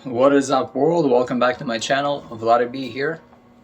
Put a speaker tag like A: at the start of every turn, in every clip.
A: What is up, world? Welcome back to my channel. Vlad B here.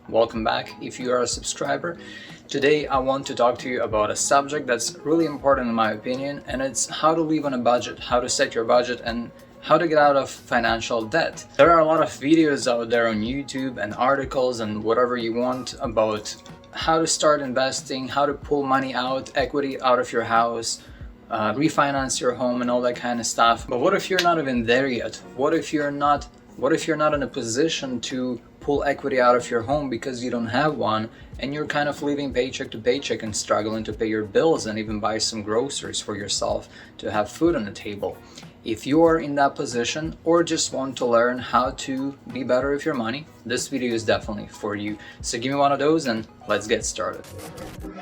A: Welcome back if you are a subscriber. Today I want to talk to you about a subject that's really important in my opinion, and it's how to live on a budget, how to set your budget, and how to get out of financial debt. There are a lot of videos out there on YouTube and articles and whatever you want about how to start investing, how to pull money out, equity out of your house, refinance your home and all that kind of stuff. But what if you're not even there yet? What if you're not in a position to pull equity out of your home because you don't have one, and you're kind of living paycheck to paycheck and struggling to pay your bills and even buy some groceries for yourself to have food on the table? If you are in that position or just want to learn how to be better with your money, this video is definitely for you. So give me one of those and let's get started.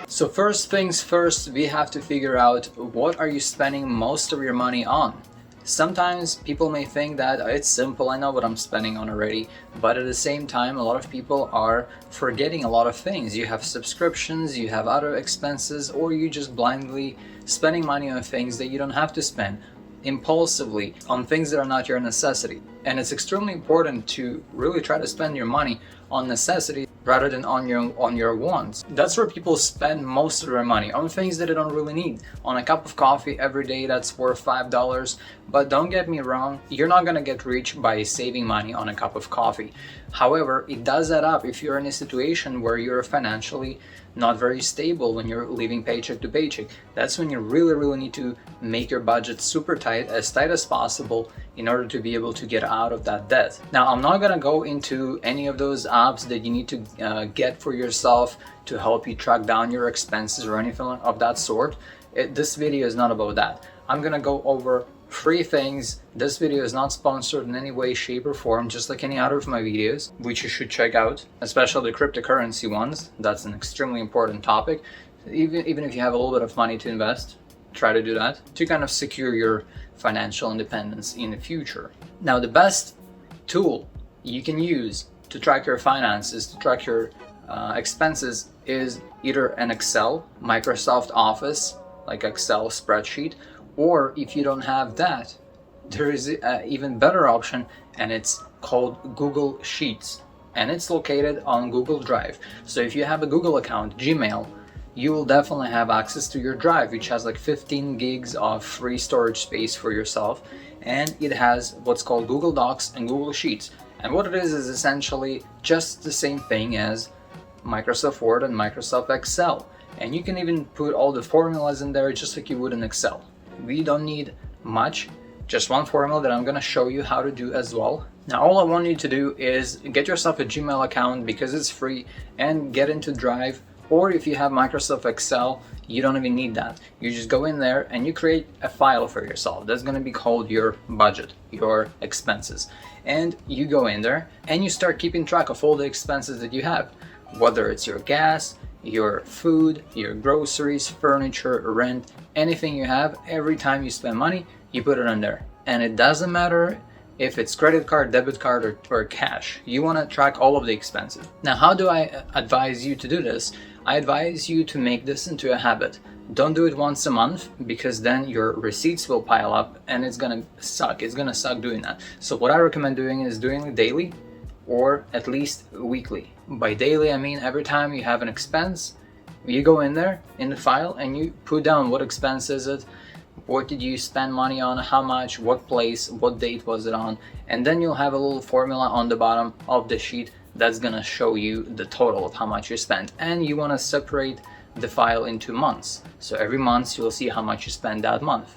A: So first things first, we have to figure out what are you spending most of your money on. Sometimes people may think that it's simple, I know what I'm spending on already, but at the same time a lot of people are forgetting a lot of things. You have subscriptions, you have other expenses, or you just blindly spending money on things that you don't have to spend, impulsively on things that are not your necessity. And it's extremely important to really try to spend your money on necessities rather than on your wants. That's where people spend most of their money, on things that they don't really need. On a cup of coffee every day that's worth $5. But don't get me wrong, you're not gonna get rich by saving money on a cup of coffee. However, it does add up if you're in a situation where you're financially not very stable, when you're living paycheck to paycheck. That's when you really need to make your budget super tight, as tight as possible, in order to be able to get out of that debt. Now, I'm not gonna go into any of those apps that you need to get for yourself to help you track down your expenses or anything of that sort. This video is not about that. I'm gonna go over 3 things. This video is not sponsored in any way, shape or form, just like any other of my videos, which you should check out, especially the cryptocurrency ones. That's an extremely important topic. Even if you have a little bit of money to invest, try to do that to kind of secure your financial independence in the future. Now, the best tool you can use to track your finances, to track your expenses, is either an Excel, Microsoft Office, like Excel spreadsheet, or if you don't have that, there is an even better option, and it's called Google Sheets, and it's located on Google Drive. So if you have a Google account, Gmail, you will definitely have access to your drive, which has like 15 gigs of free storage space for yourself, and it has what's called Google Docs and Google Sheets. And what it is essentially just the same thing as Microsoft Word and Microsoft Excel. And you can even put all the formulas in there just like you would in Excel. We don't need much, just one formula that I'm gonna show you how to do as well. Now, all I want you to do is get yourself a Gmail account because it's free, and get into Drive. Or if you have Microsoft Excel, you don't even need that. You just go in there and you create a file for yourself. That's gonna be called your budget, your expenses. And you go in there and you start keeping track of all the expenses that you have, whether it's your gas, your food, your groceries, furniture, rent, anything you have. Every time you spend money, you put it in there. And it doesn't matter if it's credit card, debit card, or cash. You want to track all of the expenses. Now, how do I advise you to do this? I advise you to make this into a habit. Don't do it once a month, because then your receipts will pile up and it's gonna suck. It's gonna suck doing that. So what I recommend doing is doing it daily, or at least weekly. By daily, I mean every time you have an expense, you go in there in the file and you put down what expense is it, what did you spend money on, how much, what place, what date was it on, and then you'll have a little formula on the bottom of the sheet that's gonna show you the total of how much you spent. And you wanna separate the file into months. So every month you'll see how much you spend that month.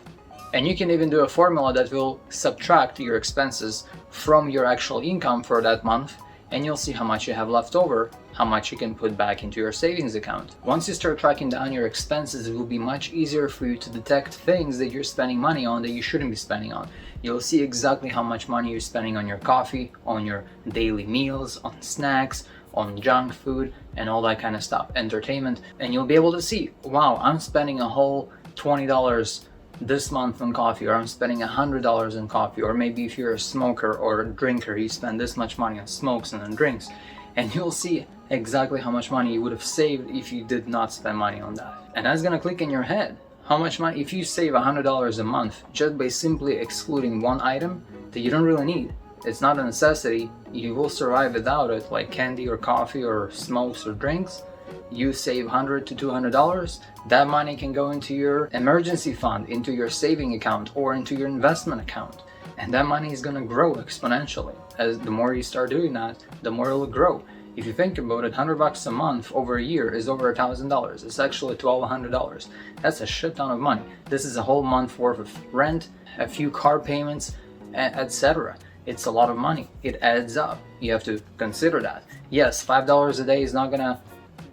A: And you can even do a formula that will subtract your expenses from your actual income for that month, and you'll see how much you have left over, how much you can put back into your savings account. Once you start tracking down your expenses, it will be much easier for you to detect things that you're spending money on that you shouldn't be spending on. You'll see exactly how much money you're spending on your coffee, on your daily meals, on snacks, on junk food, and all that kind of stuff, entertainment. And you'll be able to see, wow, I'm spending a whole $20 this month on coffee, or I'm spending $100 on coffee. Or maybe if you're a smoker or a drinker, you spend this much money on smokes and on drinks, and you'll see exactly how much money you would have saved if you did not spend money on that. And that's gonna click in your head. How much money, if you save $100 a month just by simply excluding one item that you don't really need, it's not a necessity, you will survive without it, like candy or coffee or smokes or drinks. You save $100 to $200, that money can go into your emergency fund, into your saving account, or into your investment account. And that money is going to grow exponentially. As the more you start doing that, the more it will grow. If you think about it, $100 a month over a year is over $1,000. It's actually $1,200. That's a shit ton of money. This is a whole month worth of rent, a few car payments, etc. It's a lot of money. It adds up. You have to consider that. Yes, $5 a day is not gonna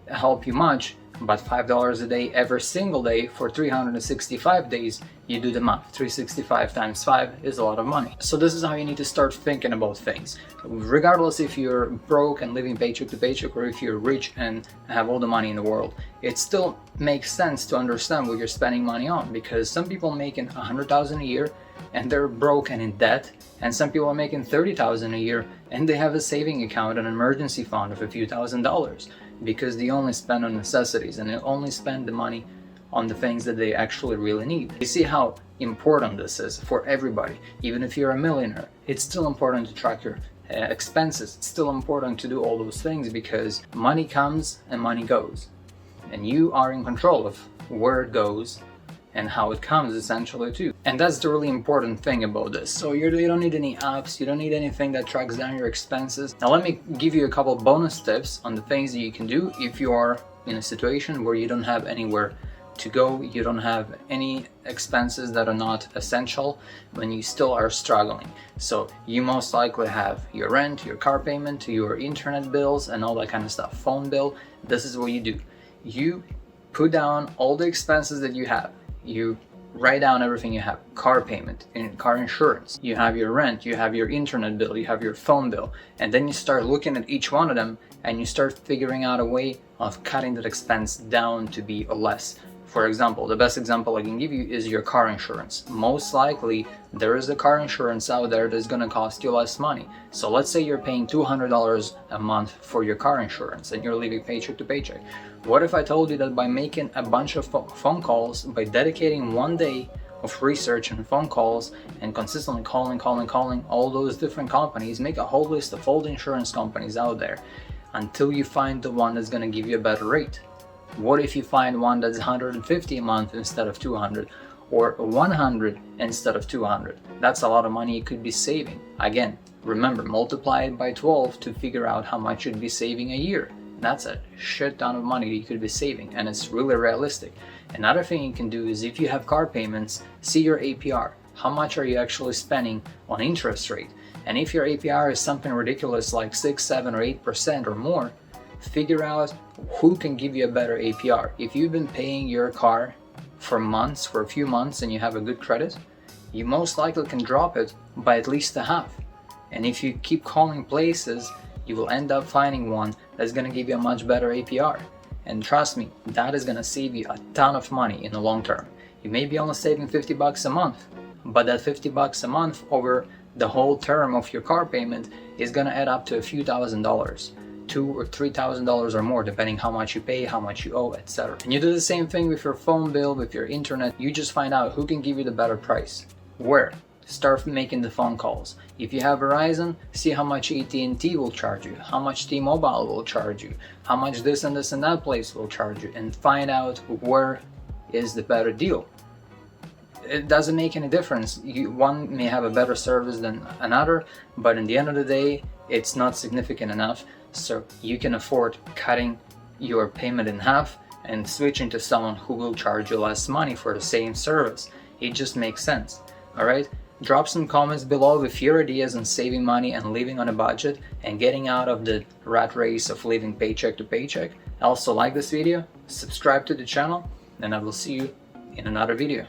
A: help you much, but $5 a day every single day for 365 days, you do the math. 365 times 5 is a lot of money. So this is how you need to start thinking about things. Regardless if you're broke and living paycheck to paycheck, or if you're rich and have all the money in the world, it still makes sense to understand what you're spending money on, because some people making $100,000 a year and they're broke and in debt, and some people are making $30,000 a year and they have a saving account, an emergency fund of a few $1,000s, because they only spend on necessities and they only spend the money on the things that they actually really need. You see how important this is for everybody. Even if you're a millionaire, it's still important to track your expenses. It's still important to do all those things, because money comes and money goes, and you are in control of where it goes and how it comes, essentially, too. And that's the really important thing about this. So you don't need any apps, you don't need anything that tracks down your expenses. Now let me give you a couple bonus tips on the things that you can do if you are in a situation where you don't have anywhere to go, you don't have any expenses that are not essential, when you still are struggling. So you most likely have your rent, your car payment, your internet bills, and all that kind of stuff, phone bill. This is what you do. You put down all the expenses that you have. You write down everything you have: car payment, car insurance, you have your rent, you have your internet bill, you have your phone bill, and then you start looking at each one of them and you start figuring out a way of cutting that expense down to be less. For example, the best example I can give you is your car insurance. Most likely there is a car insurance out there that's going to cost you less money. So let's say you're paying $200 a month for your car insurance and you're living paycheck to paycheck. What if I told you that by making a bunch of phone calls, by dedicating one day of research and phone calls and consistently calling all those different companies, make a whole list of all the insurance companies out there until you find the one that's going to give you a better rate? What if you find one that's $150 a month instead of $200, or $100 instead of $200? That's a lot of money you could be saving. Again, remember, multiply it by 12 to figure out how much you'd be saving a year. That's a shit ton of money you could be saving, and it's really realistic. Another thing you can do is, if you have car payments, see your APR. How much are you actually spending on interest rate? And if your APR is something ridiculous like 6, 7, or 8% or more, figure out who can give you a better APR. If you've been paying your car for months, for a few months, and you have a good credit, you most likely can drop it by at least a half. And if you keep calling places, you will end up finding one that's going to give you a much better APR. And trust me, that is going to save you a ton of money in the long term. You may be only saving $50 a month, but that $50 a month over the whole term of your car payment is going to add up to a few $1,000s. $2,000 or $3,000 or more, depending how much you pay, how much you owe, etc. And you do the same thing with your phone bill, with your internet. You just find out who can give you the better price. Where? Start making the phone calls. If you have Verizon, see how much AT&T will charge you, how much T-Mobile will charge you, how much this and this and that place will charge you, and find out where is the better deal. It doesn't make any difference. One may have a better service than another, but in the end of the day, it's not significant enough. So you can afford cutting your payment in half and switching to someone who will charge you less money for the same service. It just makes sense. Alright? Drop some comments below with your ideas on saving money and living on a budget and getting out of the rat race of living paycheck to paycheck. Also, like this video, subscribe to the channel, and I will see you in another video.